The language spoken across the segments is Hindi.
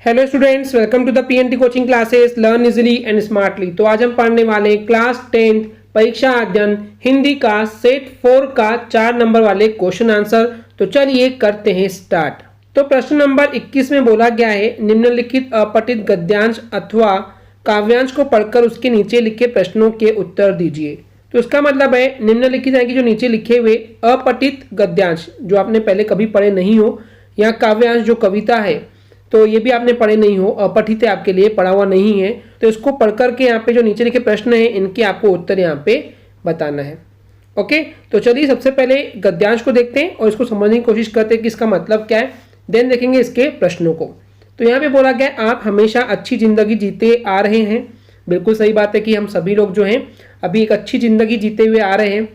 Hello students, welcome to the PNT coaching classes learn easily and smartly. तो आज हम पढ़ने वाले हैं क्लास 10 परीक्षा अध्ययन हिंदी का सेट 4 का 4 नंबर वाले क्वेश्चन आंसर। तो चलिए करते हैं स्टार्ट। तो प्रश्न नंबर 21 में बोला गया है, निम्नलिखित अपठित गद्यांश अथवा काव्यांश को पढ़कर उसके नीचे लिखे प्रश्नों के उत्तर दीजिए। तो इसका मतलब है निम्नलिखित यानी कि जो नीचे लिखे हुए अपठित गद्यांश जो आपने पहले कभी पढ़े नहीं हो, या काव्यांश जो कविता है तो ये भी आपने पढ़े नहीं हो, अपठित है आपके लिए, पढ़ा हुआ नहीं है, तो इसको पढ़ करके यहाँ पे जो नीचे लिखे प्रश्न है इनके आपको उत्तर यहाँ पे बताना है। ओके, तो चलिए सबसे पहले गद्यांश को देखते हैं और इसको समझने की कोशिश करते हैं कि इसका मतलब क्या है, देन देखेंगे इसके प्रश्नों को। तो यहाँ पे बोला गया आप हमेशा अच्छी जिंदगी जीते आ रहे हैं। बिल्कुल सही बात है कि हम सभी लोग जो हैं अभी एक अच्छी जिंदगी जीते हुए आ रहे हैं।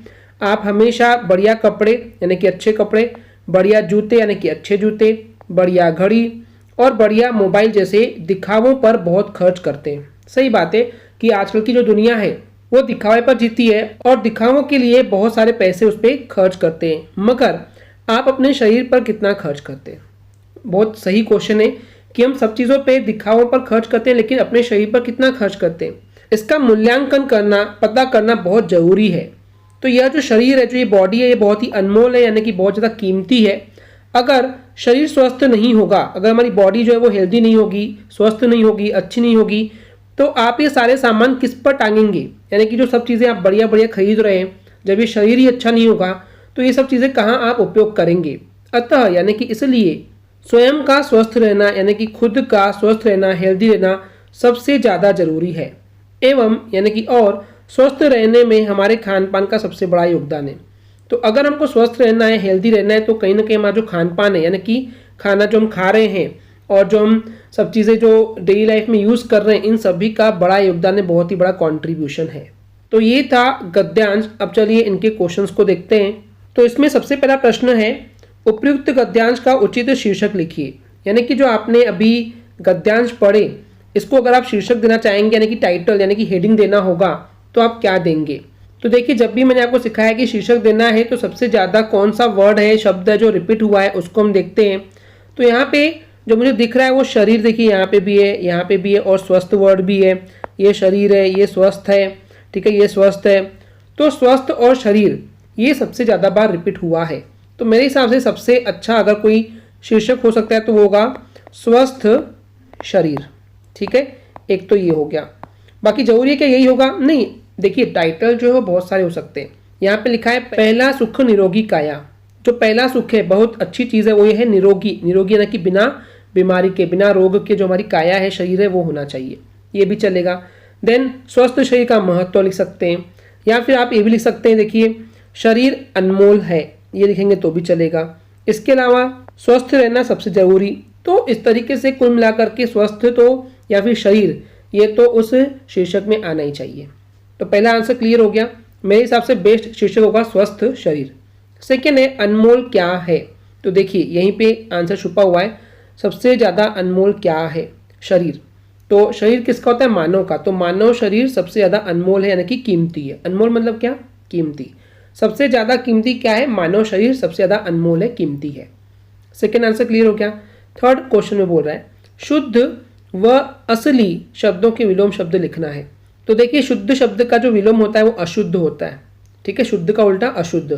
आप हमेशा बढ़िया कपड़े यानी कि अच्छे कपड़े, बढ़िया जूते यानी कि अच्छे जूते, बढ़िया घड़ी और बढ़िया मोबाइल जैसे दिखावों पर बहुत खर्च करते हैं। सही बात है कि आजकल की जो दुनिया है वो दिखावे पर जीती है और दिखावों के लिए बहुत सारे पैसे उस पर खर्च करते हैं, मगर आप अपने शरीर पर कितना खर्च करते हैं? बहुत सही क्वेश्चन है कि हम सब चीज़ों पे दिखावों पर खर्च करते हैं, लेकिन अपने शरीर पर कितना खर्च करते हैं, इसका मूल्यांकन करना, पता करना बहुत ज़रूरी है। तो यह जो शरीर है, जो ये बॉडी है, ये बहुत ही अनमोल है, यानी कि बहुत ज़्यादा कीमती है। अगर शरीर स्वस्थ नहीं होगा, अगर हमारी बॉडी जो है वो हेल्दी नहीं होगी, स्वस्थ नहीं होगी, अच्छी नहीं होगी, तो आप ये सारे सामान किस पर टांगेंगे? यानी कि जो सब चीज़ें आप बढ़िया बढ़िया खरीद रहे हैं, जब ये शरीर ही अच्छा नहीं होगा तो ये सब चीज़ें कहाँ आप उपयोग करेंगे? अतः यानी कि इसलिए स्वयं का स्वस्थ रहना, यानी कि खुद का स्वस्थ रहना, हेल्दी रहना सबसे ज़्यादा जरूरी है। एवं यानी कि और स्वस्थ रहने में हमारे खान पान का सबसे बड़ा योगदान है। तो अगर हमको स्वस्थ रहना है, हेल्दी रहना है, तो कहीं ना कहीं हमारा जो खान पान है, यानी कि खाना जो हम खा रहे हैं और जो हम सब चीज़ें जो डेली लाइफ में यूज़ कर रहे हैं, इन सभी का बड़ा योगदान है, बहुत ही बड़ा कंट्रीब्यूशन है। तो ये था गद्यांश। अब चलिए इनके क्वेश्चंस को देखते हैं। तो इसमें सबसे पहला प्रश्न है, उपयुक्त गद्यांश का उचित शीर्षक लिखिए। यानी कि जो आपने अभी गद्यांश पढ़े, इसको अगर आप शीर्षक देना चाहेंगे, यानी कि टाइटल यानी कि हेडिंग देना होगा, तो आप क्या देंगे? तो देखिए, जब भी मैंने आपको सिखाया कि शीर्षक देना है तो सबसे ज़्यादा कौन सा वर्ड है, शब्द है जो रिपीट हुआ है, उसको हम देखते हैं। तो यहाँ पे जो मुझे दिख रहा है वो शरीर, देखिए यहाँ पे भी है, यहाँ पे भी है, और स्वस्थ वर्ड भी है। ये शरीर है, ये स्वस्थ है, ठीक है, ये स्वस्थ है। तो स्वस्थ और शरीर ये सबसे ज़्यादा बार रिपीट हुआ है। तो मेरे हिसाब से सबसे अच्छा अगर कोई शीर्षक हो सकता है तो वो होगा स्वस्थ शरीर। ठीक है, एक तो ये हो गया। बाकी जरूरी है कि यही होगा? नहीं, देखिए टाइटल जो है वो बहुत सारे हो सकते हैं। यहाँ पे लिखा है पहला सुख निरोगी काया। जो पहला सुख है, बहुत अच्छी चीज़ है, वो ये है निरोगी। निरोगी यानी कि बिना बीमारी के, बिना रोग के जो हमारी काया है, शरीर है, वो होना चाहिए, ये भी चलेगा। देन स्वस्थ शरीर का महत्व लिख सकते हैं, या फिर आप ये भी लिख सकते हैं, देखिए शरीर अनमोल है, ये लिखेंगे तो भी चलेगा। इसके अलावा स्वस्थ रहना सबसे जरूरी। तो इस तरीके से कुल मिलाकर के स्वस्थ तो या फिर शरीर, ये तो उस शीर्षक में आना ही चाहिए। तो पहला आंसर क्लियर हो गया। मेरे हिसाब से बेस्ट शीर्षक होगा स्वस्थ शरीर। सेकेंड है अनमोल क्या है। तो देखिए यहीं पे आंसर छुपा हुआ है, सबसे ज़्यादा अनमोल क्या है? शरीर। तो शरीर किसका होता है? मानव का। तो मानव शरीर सबसे ज़्यादा अनमोल है, यानी कि कीमती है। अनमोल मतलब क्या? कीमती। सबसे ज़्यादा कीमती क्या है? मानव शरीर सबसे ज़्यादा अनमोल है, कीमती है। सेकेंड आंसर क्लियर हो गया। थर्ड क्वेश्चन में बोल रहा है शुद्ध व असली शब्दों के विलोम शब्द लिखना है। तो देखिए शुद्ध शब्द का जो विलोम होता है वो अशुद्ध होता है। ठीक है, शुद्ध का उल्टा अशुद्ध,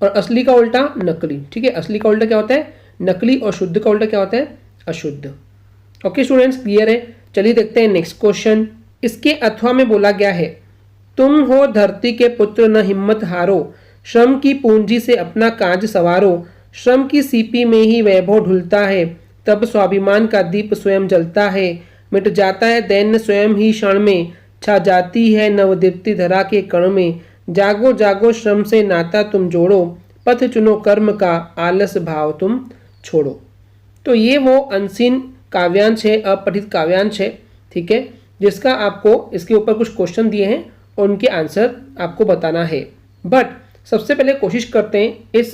और असली का उल्टा नकली। ठीक है, असली का उल्टा क्या होता है? नकली, और शुद्ध का उल्टा क्या होता है? अशुद्ध। ओके स्टूडेंट्स, क्लियर है? चलिए देखते हैं नेक्स्ट क्वेश्चन। इसके अथवा में बोला गया है, तुम हो धरती के पुत्र न हिम्मत हारो, श्रम की पूंजी से अपना काज सवारो, श्रम की सीपी में ही वैभव ढुलता है, तब स्वाभिमान का दीप स्वयं जलता है, मिट जाता है दैन्य स्वयं ही क्षण में, छा जाती है नवदीप्ति धरा के कण में, जागो जागो श्रम से नाता तुम जोड़ो, पथ चुनो कर्म का आलस भाव तुम छोड़ो। तो ये वो अनसीन काव्यांश है, अपठित काव्यांश है, ठीक है, जिसका आपको इसके ऊपर कुछ क्वेश्चन दिए हैं और उनके आंसर आपको बताना है। बट सबसे पहले कोशिश करते हैं इस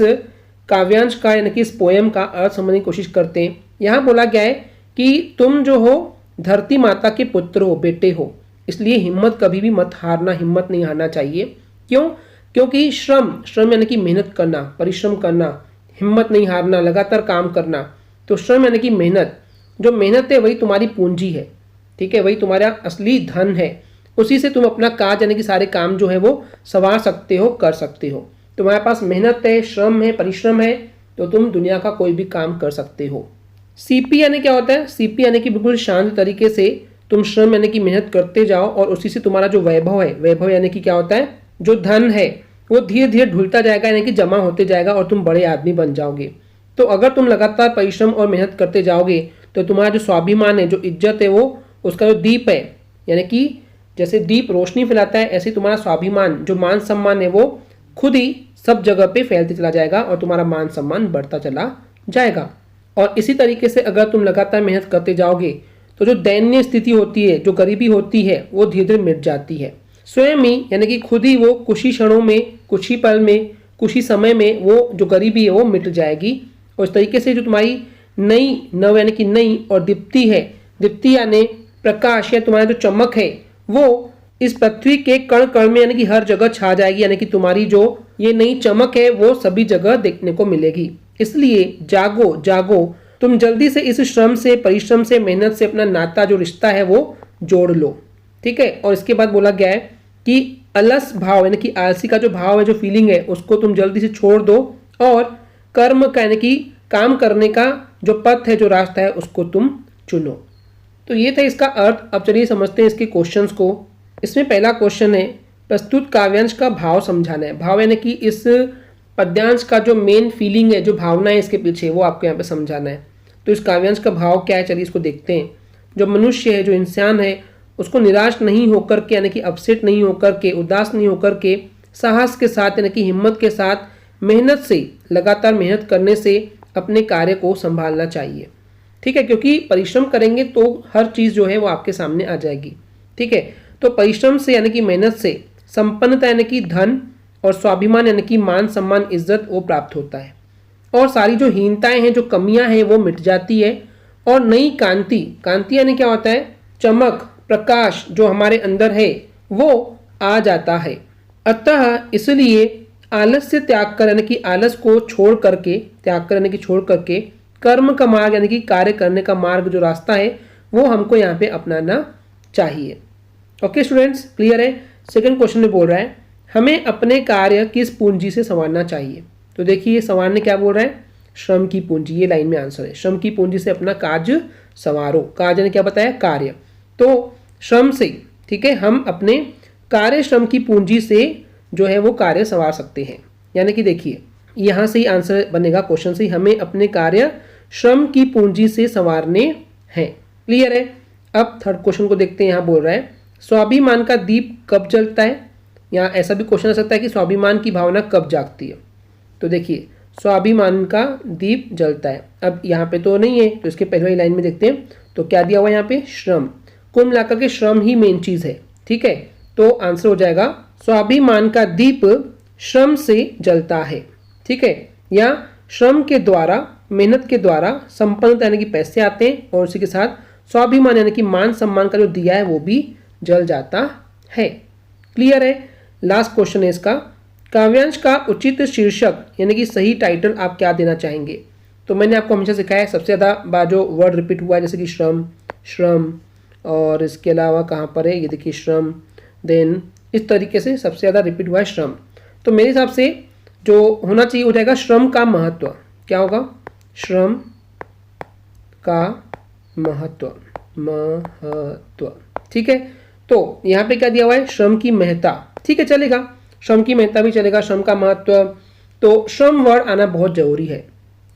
काव्यांश का, यानी कि इस पोएम का अर्थ समझने की कोशिश करते हैं। यहाँ बोला गया है कि तुम जो हो धरती माता के पुत्र हो, बेटे हो, इसलिए हिम्मत कभी भी मत हारना, हिम्मत नहीं हारना चाहिए। क्यों? क्योंकि श्रम यानी कि मेहनत करना, परिश्रम करना, हिम्मत नहीं हारना, लगातार काम करना। तो श्रम यानी कि मेहनत, जो मेहनत है वही तुम्हारी पूंजी है, ठीक है, वही तुम्हारा असली धन है। उसी से तुम अपना कार्य यानी कि सारे काम जो है वो संवार सकते हो, कर सकते हो। तुम्हारे पास मेहनत है, श्रम है, परिश्रम है, तो तुम दुनिया का कोई भी काम कर सकते हो। सीपी यानी क्या होता है? सीपी यानी कि बिल्कुल शांत तरीके से तुम श्रम यानी कि मेहनत करते जाओ और उसी से तुम्हारा जो वैभव है, वैभव यानी कि क्या होता है, जो धन है वो धीरे धीरे ढुलता जाएगा, यानी कि जमा होते जाएगा और तुम बड़े आदमी बन जाओगे। तो अगर तुम लगातार परिश्रम और मेहनत करते जाओगे तो तुम्हारा जो स्वाभिमान है, जो इज्जत है, वो उसका जो दीप है, यानी कि जैसे दीप रोशनी फैलाता है, ऐसे तुम्हारा स्वाभिमान, जो मान सम्मान है, वो खुद ही सब जगह पे फैलते चला जाएगा और तुम्हारा मान सम्मान बढ़ता चला जाएगा। और इसी तरीके से अगर तुम लगातार मेहनत करते जाओगे तो जो दयनीय स्थिति होती है, जो गरीबी होती है, वो धीरे धीरे मिट जाती है। स्वयं ही यानी कि खुद ही वो कुछ ही क्षणों में, कुछ ही पल में, कुछ ही समय में वो जो गरीबी है वो मिट जाएगी। और इस तरीके से जो तुम्हारी नई नव यानी कि नई और दीप्ति है, दीप्ति यानी प्रकाश या तुम्हारा जो चमक है, वो इस पृथ्वी के कण कण में यानी कि हर जगह छा जाएगी। यानी कि तुम्हारी जो ये नई चमक है वो सभी जगह देखने को मिलेगी। इसलिए जागो जागो, तुम जल्दी से इस श्रम से, परिश्रम से, मेहनत से अपना नाता, जो रिश्ता है, वो जोड़ लो, ठीक है। और इसके बाद बोला गया है कि अलस भाव यानी कि आलसी का जो भाव है, जो फीलिंग है, उसको तुम जल्दी से छोड़ दो और कर्म का यानी कि काम करने का जो पथ है, जो रास्ता है, उसको तुम चुनो। तो ये था इसका अर्थ। अब चलिए समझते हैं इसके क्वेश्चंस को। इसमें पहला क्वेश्चन है, प्रस्तुत काव्यांश का भाव समझाना है। भाव यानी कि इस पद्यांश का जो मेन फीलिंग है, जो भावना है इसके पीछे, वो आपको यहाँ पे समझाना है। तो इस काव्यांश का भाव क्या है, चलिए इसको देखते हैं। जो मनुष्य है, जो इंसान है, उसको निराश नहीं होकर के, यानी कि अपसेट नहीं होकर के, उदास नहीं होकर के, साहस के साथ यानी कि हिम्मत के साथ, मेहनत से, लगातार मेहनत करने से अपने कार्य को संभालना चाहिए, ठीक है। क्योंकि परिश्रम करेंगे तो हर चीज़ जो है वो आपके सामने आ जाएगी, ठीक है। तो परिश्रम से यानी कि मेहनत से संपन्नता यानी कि धन और स्वाभिमान यानी कि मान सम्मान, इज्जत, वो प्राप्त होता है। और सारी जो हीनताएं हैं, जो कमियां हैं, वो मिट जाती है और नई कांति, कांति यानी क्या होता है, चमक, प्रकाश जो हमारे अंदर है वो आ जाता है। अतः इसलिए आलस से त्याग कर, यानी कि आलस को छोड़ करके, त्याग कर यानी कि छोड़ करके, कर्म का मार्ग यानी कि कार्य करने का मार्ग, जो रास्ता है, वो हमको यहाँ पे अपनाना चाहिए। ओके स्टूडेंट्स, क्लियर है। सेकंड क्वेश्चन में बोल रहा है, हमें अपने कार्य किस पूंजी से संवारना चाहिए। तो देखिए संवारने क्या बोल रहा है, श्रम की पूंजी, ये लाइन में आंसर है। श्रम की पूंजी से अपना कार्य संवारो। कार्य ने क्या बताया, कार्य। तो श्रम से, ठीक है, हम अपने कार्य श्रम की पूंजी से जो है वो कार्य संवार सकते हैं। यानी कि देखिए यहाँ से ही आंसर बनेगा क्वेश्चन से, हमें अपने कार्य श्रम की पूंजी से संवारने हैं। क्लियर है। अब थर्ड क्वेश्चन को देखते हैं। यहाँ बोल रहा है, स्वाभिमान का दीप कब जलता है। यहाँ ऐसा भी क्वेश्चन आ सकता है कि स्वाभिमान की भावना कब जागती है। तो देखिए स्वाभिमान का दीप जलता है। अब यहाँ पे तो नहीं है, तो इसके पहले वाली लाइन में देखते हैं। तो क्या दिया हुआ है यहाँ पे, श्रम। कुल मिलाकर के श्रम ही मेन चीज है, ठीक है। तो आंसर हो जाएगा, स्वाभिमान का दीप श्रम से जलता है, ठीक है। या श्रम के द्वारा, मेहनत के द्वारा संपन्नता यानी कि पैसे आते हैं और उसी के साथ स्वाभिमान यानी कि मान सम्मान का जो दिया है वो भी जल जाता है। क्लियर है। लास्ट क्वेश्चन है इसका, काव्यांश का उचित शीर्षक यानी कि सही टाइटल आप क्या देना चाहेंगे। तो मैंने आपको हमेशा सिखाया है, सबसे ज़्यादा बार जो वर्ड रिपीट हुआ है जैसे कि श्रम, श्रम, और इसके अलावा कहाँ पर है, ये देखिए श्रम, देन इस तरीके से सबसे ज़्यादा रिपीट हुआ है श्रम। तो मेरे हिसाब से जो होना चाहिए हो जाएगा श्रम का महत्व। क्या होगा, श्रम का महत्व, महत्व, ठीक है। तो यहाँ पे क्या दिया हुआ है, श्रम की महत्ता, ठीक है, चलेगा, श्रम की महत्ता भी चलेगा, श्रम का महत्व। तो श्रम वर्ड आना बहुत जरूरी है।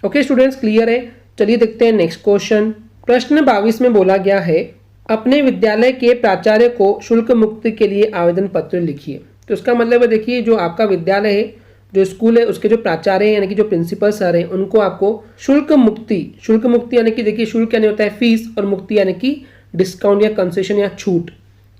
ओके स्टूडेंट्स, क्लियर है। चलिए देखते हैं नेक्स्ट क्वेश्चन। प्रश्न 22 में बोला गया है, अपने विद्यालय के प्राचार्य को शुल्क मुक्ति के लिए आवेदन पत्र लिखिए। तो इसका मतलब है, देखिए जो आपका विद्यालय है, जो स्कूल है, उसके जो प्राचार्य हैं यानी कि जो प्रिंसिपल सर हैं, उनको आपको शुल्क मुक्ति यानी कि देखिए शुल्क यानी होता है फीस और मुक्ति यानी कि डिस्काउंट या कंसेशन या छूट।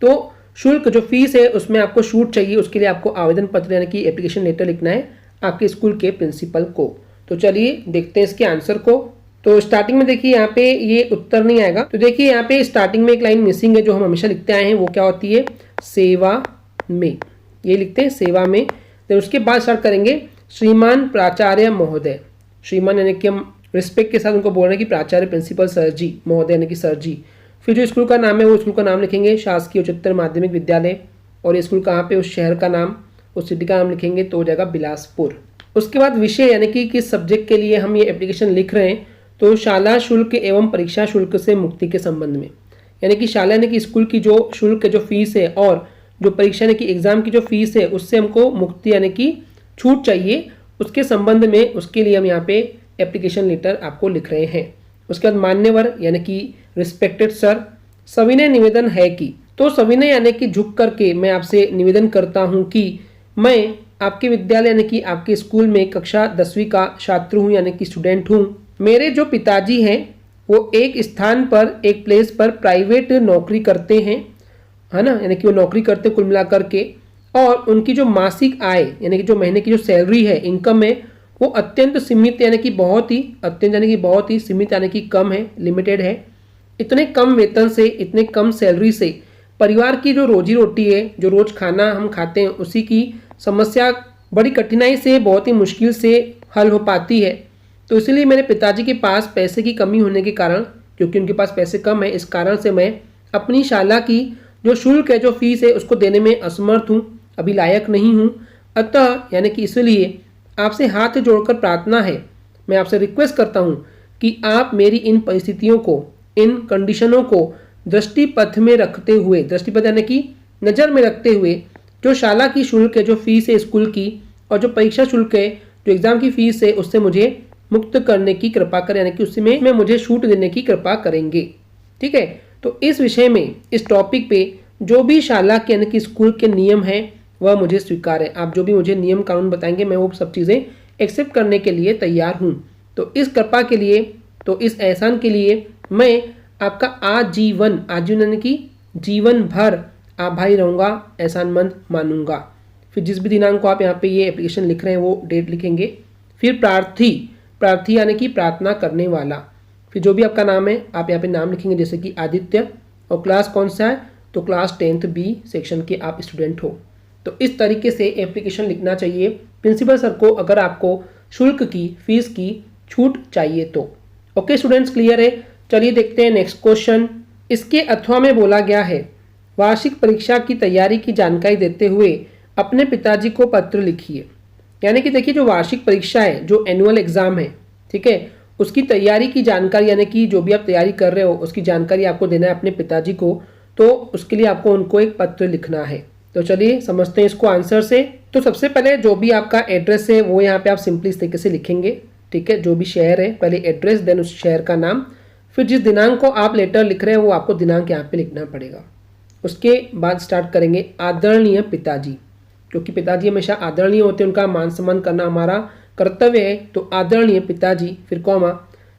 तो शुल्क जो फीस है उसमें आपको छूट चाहिए, उसके लिए आपको आवेदन पत्र यानी कि एप्लीकेशन लेटर लिखना है आपके स्कूल के प्रिंसिपल को। तो चलिए देखते हैं इसके आंसर को। तो स्टार्टिंग में देखिए यहाँ पे ये उत्तर नहीं आएगा। तो देखिए यहाँ पे स्टार्टिंग में एक लाइन मिसिंग है जो हम हमेशा लिखते आए हैं, वो क्या होती है, सेवा में, ये लिखते हैं सेवा में। तो उसके बाद स्टार्ट करेंगे, श्रीमान प्राचार्य महोदय। श्रीमान यानी कि हम रिस्पेक्ट के साथ उनको बोल रहे हैं कि प्राचार्य प्रिंसिपल सर जी, महोदय यानी कि सर जी। फिर जो स्कूल का नाम है वो स्कूल का नाम लिखेंगे शासकीय उच्चतर माध्यमिक विद्यालय, और ये स्कूल कहाँ पे, उस शहर का नाम, उस सिटी का नाम लिखेंगे तो हो जाएगा बिलासपुर। उसके बाद विषय यानी कि किस सब्जेक्ट के लिए हम ये एप्लीकेशन लिख रहे हैं, तो शाला शुल्क एवं परीक्षा शुल्क से मुक्ति के संबंध में, यानी कि शाला यानी कि स्कूल की जो शुल्क जो फीस है और जो परीक्षा यानी कि एग्जाम की जो फीस है उससे हमको मुक्ति यानी कि छूट चाहिए, उसके संबंध में उसके लिए हम यहाँ पे एप्लीकेशन लेटर आपको लिख रहे हैं। उसके बाद मान्यवर यानी कि रिस्पेक्टेड सर, सविनय निवेदन है कि, तो सविनय यानी कि झुक करके मैं आपसे निवेदन करता हूँ कि मैं आपके विद्यालय यानी कि आपके स्कूल में कक्षा 10वीं का छात्र हूँ यानी कि स्टूडेंट हूँ। मेरे जो पिताजी हैं वो एक स्थान पर एक प्लेस पर प्राइवेट नौकरी करते हैं, है ना, यानी कि वो नौकरी करते कुल मिला करके, और उनकी जो मासिक आय यानी कि जो महीने की जो सैलरी है, इनकम है, वो अत्यंत सीमित यानी कि बहुत ही अत्यंत यानी कि बहुत ही सीमित यानी कि कम है, लिमिटेड है। इतने कम वेतन से, इतने कम सैलरी से परिवार की जो रोजी रोटी है, जो रोज खाना हम खाते हैं, उसी की समस्या बड़ी कठिनाई से, बहुत ही मुश्किल से हल हो पाती है। तो इसलिए मेरे पिताजी के पास पैसे की कमी होने के कारण, क्योंकि उनके पास पैसे कम है, इस कारण से मैं अपनी शाला की जो शुल्क है, जो फीस है, उसको देने में असमर्थ हूँ, अभी लायक नहीं हूँ। अतः यानी कि इसलिए आपसे हाथ जोड़कर प्रार्थना है, मैं आपसे रिक्वेस्ट करता हूँ कि आप मेरी इन परिस्थितियों को, इन कंडीशनों को दृष्टिपथ में रखते हुए, दृष्टिपथ यानी कि नज़र में रखते हुए, जो शाला की शुल्क है, जो फीस है स्कूल की, और जो परीक्षा शुल्क है, जो एग्ज़ाम की फीस है, उससे मुझे मुक्त करने की कृपा करें, यानी कि उसमें मुझे छूट देने की कृपा करेंगे। ठीक है, तो इस विषय में, इस टॉपिक पे जो भी शाला के यानी कि स्कूल के नियम हैं वह मुझे स्वीकार है। आप जो भी मुझे नियम कानून बताएंगे मैं वो सब चीज़ें एक्सेप्ट करने के लिए तैयार हूँ। तो इस कृपा के लिए, तो इस एहसान के लिए मैं आपका आजीवन, आजीवन यानी कि जीवन भर आभारी रहूँगा, एहसानमंद मानूंगा। फिर जिस भी दिनांक को आप यहाँ पे ये एप्लीकेशन लिख रहे हैं वो डेट लिखेंगे। फिर प्रार्थी, प्रार्थी यानी कि प्रार्थना करने वाला। फिर जो भी आपका नाम है आप यहाँ पे नाम लिखेंगे, जैसे कि आदित्य, और क्लास कौन सा है, तो क्लास 10th B सेक्शन के आप स्टूडेंट हो। तो इस तरीके से एप्लीकेशन लिखना चाहिए प्रिंसिपल सर को अगर आपको शुल्क की, फीस की छूट चाहिए तो। ओके स्टूडेंट्स, क्लियर है। चलिए देखते हैं नेक्स्ट क्वेश्चन। इसके अथवा में बोला गया है, वार्षिक परीक्षा की तैयारी की जानकारी देते हुए अपने पिताजी को पत्र लिखिए। यानी कि देखिए, जो वार्षिक परीक्षा है, जो एनुअल एग्जाम है, ठीक है, उसकी तैयारी की जानकारी, यानी कि जो भी आप तैयारी कर रहे हो उसकी जानकारी आपको देना है अपने पिताजी को। तो उसके लिए आपको उनको एक पत्र लिखना है। तो चलिए समझते हैं इसको आंसर से। तो सबसे पहले जो भी आपका एड्रेस है वो यहाँ पे आप सिंपली इस तरीके से लिखेंगे। ठीक है, जो भी शहर है, पहले एड्रेस, देन उस शहर का नाम, फिर जिस दिनांक को आप लेटर लिख रहे हैं वो आपको दिनांक यहाँ पे लिखना पड़ेगा। उसके बाद स्टार्ट करेंगे आदरणीय पिताजी, क्योंकि पिताजी हमेशा आदरणीय होते हैं, उनका मान सम्मान करना हमारा कर्तव्य है। तो आदरणीय पिताजी, फिर कॉमा,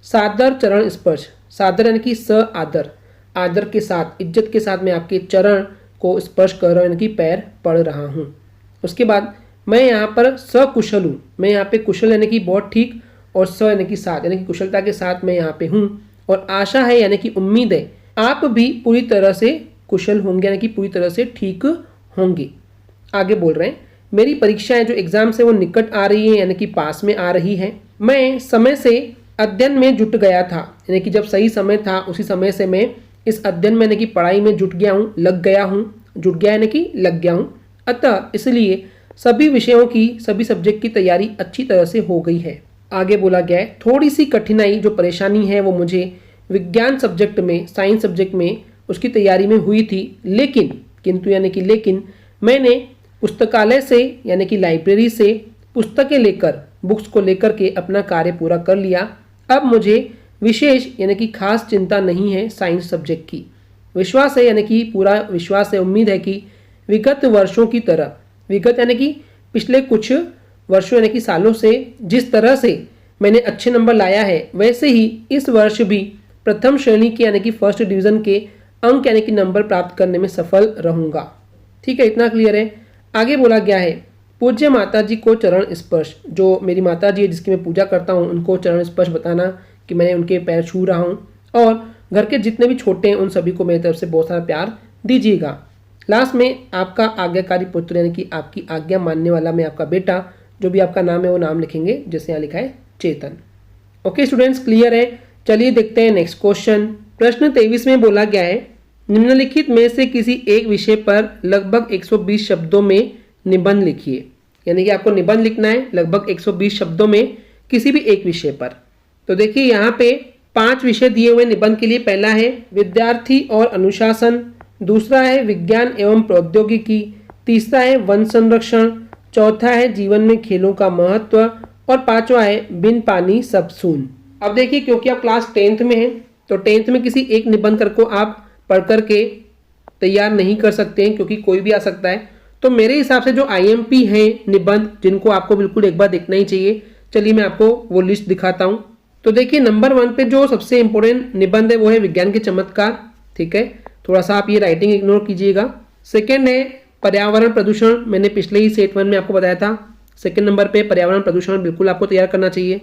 सादर चरण स्पर्श, सादर यानी कि स आदर, आदर के साथ, इज्जत के साथ मैं आपके चरण को स्पर्श कर रहा हूँ, यानी कि पैर पड़ रहा हूँ। उसके बाद मैं यहाँ पर सकुशल हूँ, मैं यहाँ पे कुशल यानी कि बहुत ठीक, और स यानी कि साथ, यानी कि कुशलता के साथ मैं यहाँ पे हूँ। और आशा है यानी कि उम्मीद है आप भी पूरी तरह से कुशल होंगे, यानी कि पूरी तरह से ठीक होंगे। आगे बोल रहे हैं, मेरी परीक्षाएं जो एग्जाम से वो निकट आ रही है, यानी कि पास में आ रही है। मैं समय से अध्ययन में जुट गया था, यानी कि जब सही समय था उसी समय से मैं इस अध्ययन में यानी कि पढ़ाई में जुट गया हूँ, लग गया हूँ, जुट गया यानी कि लग गया हूँ। अतः इसलिए सभी विषयों की, सभी सब्जेक्ट की तैयारी अच्छी तरह से हो गई है। आगे बोला गया है, थोड़ी सी कठिनाई जो परेशानी है वो मुझे विज्ञान सब्जेक्ट में, साइंस सब्जेक्ट में उसकी तैयारी में हुई थी, लेकिन, किंतु यानी कि लेकिन, मैंने पुस्तकालय से यानी कि लाइब्रेरी से पुस्तकें लेकर, बुक्स को लेकर के अपना कार्य पूरा कर लिया। अब मुझे विशेष यानी कि खास चिंता नहीं है साइंस सब्जेक्ट की। विश्वास है यानी कि पूरा विश्वास है, उम्मीद है कि विगत वर्षों की तरह, विगत यानी कि पिछले कुछ वर्षों यानी कि सालों से जिस तरह से मैंने अच्छे नंबर लाया है, वैसे ही इस वर्ष भी प्रथम श्रेणी के यानी कि फर्स्ट डिवीज़न के अंक यानी कि नंबर प्राप्त करने में सफल रहूँगा। ठीक है, इतना क्लियर है। आगे बोला गया है, पूज्य माता जी को चरण स्पर्श, जो मेरी माता जी है जिसकी मैं पूजा करता हूँ, उनको चरण स्पर्श बताना कि मैंने उनके पैर छू रहा हूँ। और घर के जितने भी छोटे हैं उन सभी को मेरी तरफ से बहुत सारा प्यार दीजिएगा। लास्ट में आपका आज्ञाकारी पुत्र यानी कि आपकी आज्ञा मानने वाला मैं आपका बेटा, जो भी आपका नाम है वो नाम लिखेंगे, जैसे यहाँ लिखा है चेतन। ओके स्टूडेंट्स, क्लियर है। चलिए देखते हैं नेक्स्ट क्वेश्चन। प्रश्न 23 में बोला गया है, निम्नलिखित में से किसी एक विषय पर लगभग 120 शब्दों में निबंध लिखिए। यानी कि आपको निबंध लिखना है लगभग 120 शब्दों में किसी भी एक विषय पर। तो देखिए यहाँ पे 5 विषय दिए हुए निबंध के लिए। पहला है विद्यार्थी और अनुशासन, दूसरा है विज्ञान एवं प्रौद्योगिकी, तीसरा है वन संरक्षण, चौथा है जीवन में खेलों का महत्व और पांचवा है बिन पानी सब सून। अब देखिए क्योंकि आप क्लास 10th में हैं तो 10th में किसी एक निबंध कर को आप पढ़ करके तैयार नहीं कर सकते हैं क्योंकि कोई भी आ सकता है। तो मेरे हिसाब से जो IMP हैं निबंध जिनको आपको बिल्कुल एक बार देखना ही चाहिए, चलिए मैं आपको वो लिस्ट दिखाता हूँ। तो देखिए नंबर 1 पे जो सबसे इंपॉर्टेंट निबंध है वो है विज्ञान के चमत्कार। ठीक है, थोड़ा सा आप ये राइटिंग इग्नोर कीजिएगा। सेकेंड है पर्यावरण प्रदूषण, मैंने पिछले ही सेट 1 में आपको बताया था। सेकेंड नंबर पे पर्यावरण प्रदूषण बिल्कुल आपको तैयार करना चाहिए।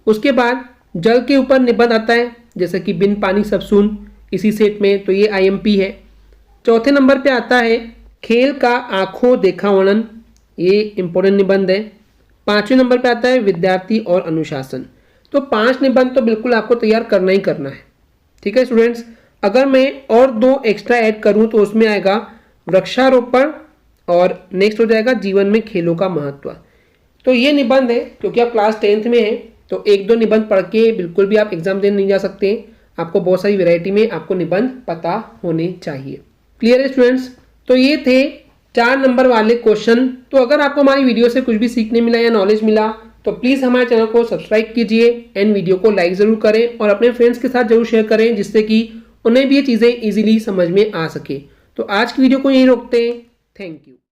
उसके बाद जल के ऊपर निबंध आता है जैसे कि बिन पानी सब सून, इसी सेट में, तो ये IMP है। चौथे नंबर पे आता है खेल का आंखों देखा वर्णन, ये इंपॉर्टेंट निबंध है। 5वें नंबर पे आता है विद्यार्थी और अनुशासन। तो 5 निबंध तो बिल्कुल आपको तैयार करना ही करना है। ठीक है स्टूडेंट्स, अगर मैं और 2 एक्स्ट्रा ऐड करूं तो उसमें आएगा वृक्षारोपण और नेक्स्ट हो जाएगा जीवन में खेलों का महत्व। तो ये निबंध है क्योंकि आप क्लास 10th में हैं तो 1-2 निबंध पढ़ के बिल्कुल भी आप एग्जाम देने नहीं जा सकते। आपको बहुत सारी वैरायटी में आपको निबंध पता होने चाहिए। क्लियर है स्टूडेंट्स? तो ये थे 4 नंबर वाले क्वेश्चन। तो अगर आपको हमारी वीडियो से कुछ भी सीखने मिला या नॉलेज मिला तो प्लीज़ हमारे चैनल को सब्सक्राइब कीजिए एंड वीडियो को लाइक ज़रूर करें और अपने फ्रेंड्स के साथ जरूर शेयर करें जिससे कि उन्हें भी ये चीज़ें ईजिली समझ में आ सके। तो आज की वीडियो को यहीं रोकते हैं। Thank you.